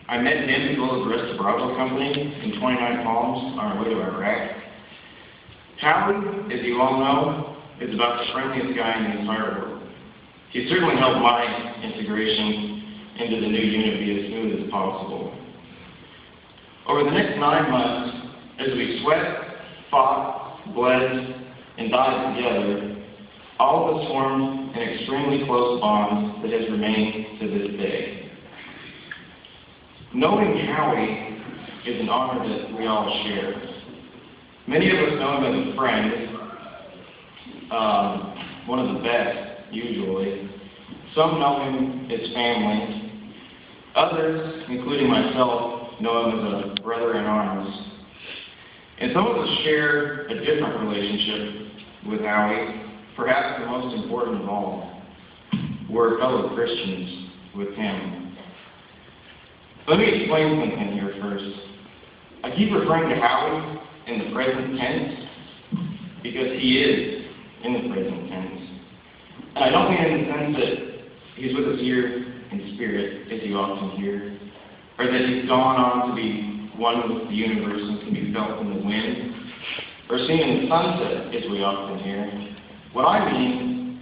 I met him as well as the rest of Bravo Company in 29 Palms on our way to Iraq. Howie, as you all know, is about the friendliest guy in the entire world. He certainly helped my integration into the new unit be as smooth as possible. Over the next 9 months, as we sweat, fought, bled, and died together, all of us formed an extremely close bond that has remained to this day. Knowing Howie is an honor that we all share. Many of us know him as a friend, one of the best, usually. Some know him as family. Others, including myself, know him as a brother in arms. And some of us share a different relationship with Howie, perhaps the most important of all. We're fellow Christians with him. Let me explain something here first. I keep referring to Howie in the present tense because he is in the present tense. And I don't mean in the sense that he's with us here in spirit, as you often hear, or that he's gone on to be one with the universe and can be felt in the wind, or seen in the sunset, as we often hear. What I mean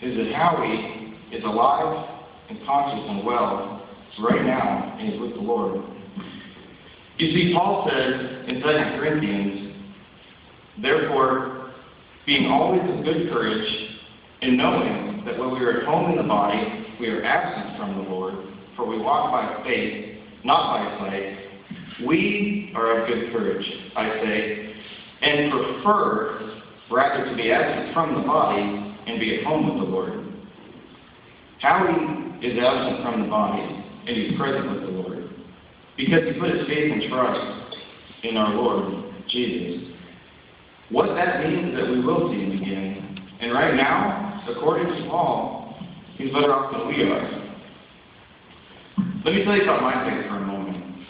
is that Howie is alive and conscious and well right now, and he's with the Lord. You see, Paul says in 2 Corinthians, therefore, being always of good courage, and knowing that when we are at home in the body, we are absent from the Lord, for we walk by faith, not by sight. We are of good courage, I say, and prefer rather to be absent from the body and be at home with the Lord. Howie is absent from the body, and he's present with the Lord, because he put his faith and trust in our Lord, Jesus. What that means is that we will see him again. And right now, according to Paul, he's better off than we are. Let me tell you about my faith for a moment.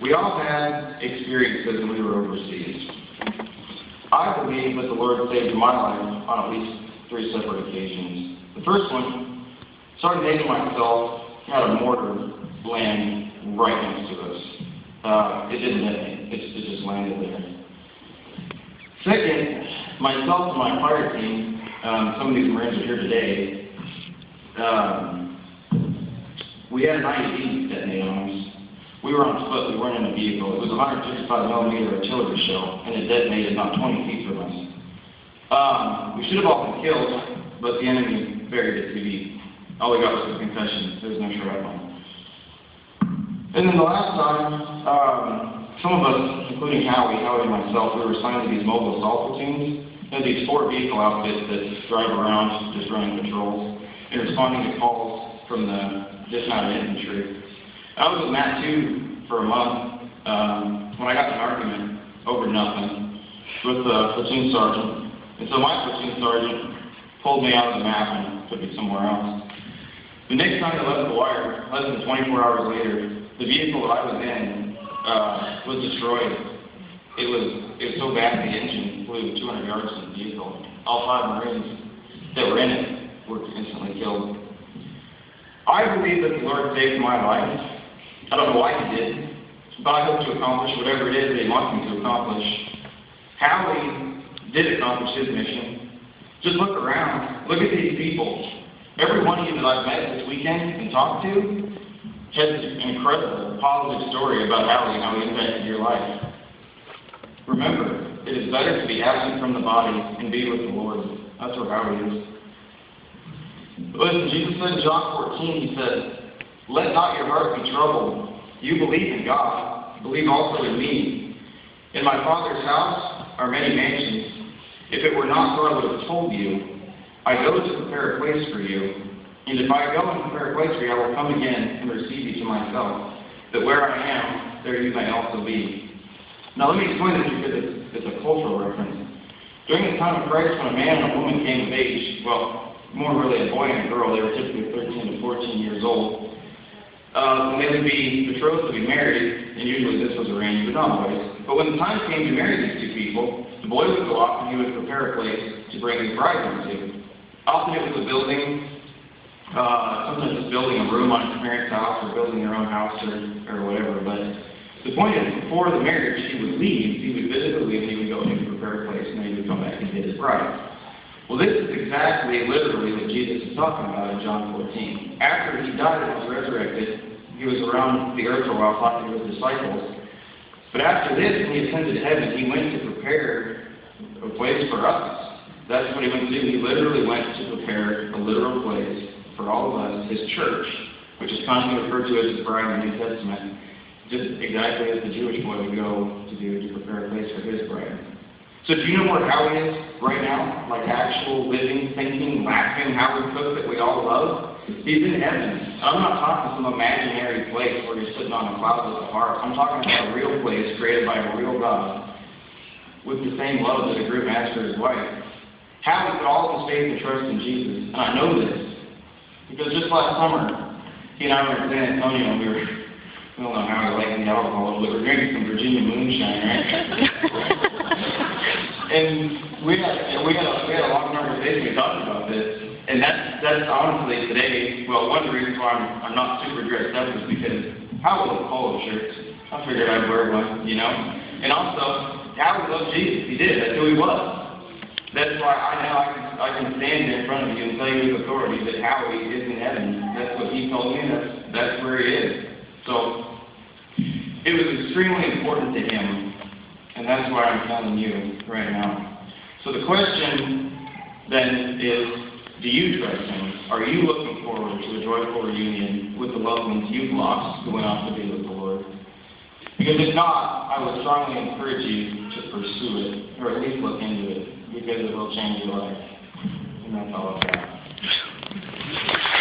We all had experiences when we were overseas. I believe that the Lord saved my life on at least 3 separate occasions. The first one, Sergeant Nathan and myself had a mortar land right next to us. It didn't hit me. It just landed there. Second, myself and my fire team, some of these Marines are here today, we had an IED detonate on us. We were on foot, we weren't in a vehicle. It was a 155 millimeter artillery shell, and it detonated about 20 feet from us. We should have all been killed, but the enemy buried it too deep. All we got was a concussion. There was no shrapnel. And then the last time, some of us, including Howie and myself, we were assigned to these mobile assault platoons. They're these 4 vehicle outfits that drive around just running patrols and responding to calls from the dismounted infantry. I was with Matt, too, for a month when I got in an argument over nothing with the platoon sergeant. And so my platoon sergeant pulled me out of the map and put me somewhere else. The next time I left the wire, less than 24 hours later, the vehicle that I was in was destroyed. It was so bad the engine flew 200 yards from the vehicle. All 5 Marines that were in it were instantly killed. I believe that the Lord saved my life. I don't know why he did, but I hope to accomplish whatever it is that he wants me to accomplish. Howie did accomplish his mission. Just look around. Look at these people. Every one of you that I've met this weekend and talked to has an incredible, positive story about Howie and how he impacted your life. Remember, it is better to be absent from the body and be with the Lord. That's where Howie is. Listen, Jesus said in John 14, he said, let not your heart be troubled. You believe in God. Believe also in me. In my Father's house are many mansions. If it were not so, I would have told you. I go to prepare a place for you. And if I go and prepare a place for you, I will come again and receive you to myself, that where I am, there you may also be. Now let me explain this because it's a cultural reference. During the time of Christ, when a man and a woman came of age, well, more really a boy and a girl, they were typically 13 to 14 years old, when they would be betrothed to be married, and usually this was arranged, but not always. But when the time came to marry these 2 people, the boy would go off and he would prepare a place to bring his bride into. Often it was a building, Sometimes it's building a room on his parents' house or building their own house or whatever. But the point is, before the marriage, he would leave. He would visit the leave, and he would go and prepare a place, and then he would come back and get his bride. Well, this is exactly, literally, what Jesus is talking about in John 14. After he died and was resurrected, he was around the earth for a while talking to his disciples. But after this, when he ascended to heaven, he went to prepare a place for us. That's what he went to do. He literally went to prepare a literal place for all of us, his church, which is commonly referred to as his bride in the New Testament, just exactly as the Jewish boy would go to do to prepare a place for his bride. So do you know where Howie is right now? Like actual living, thinking, laughing, Howie Cook that we all love? He's in heaven. I'm not talking some imaginary place where you're sitting on a cloud with a harp. I'm talking about a real place created by a real God with the same love that a groom has for his wife. Howie put all of his faith and trust in Jesus. And I know this because just last summer, he and I were in San Antonio and we don't know how we're liking the alcohol, but we're drinking some Virginia moonshine, right? And we had a long conversation. We talked about this, and that's honestly today. Well, one of the reasons why I'm not super dressed up is because Howie loves polo shirts. I figured I'd wear one, you know. And also, Howie loved Jesus. He did. That's who he was. That's why I know I can stand here in front of you and tell you with authority that Howie is in heaven. That's what he told me. That's where he is. So it was extremely important to him, and that's why I'm telling you right now. So the question then is, do you trust him? Are you looking forward to a joyful reunion with the loved ones you've lost who went off to be with the Lord? Because if not, I would strongly encourage you to pursue it, or at least look into it, because it will change your life. And that's all I've got.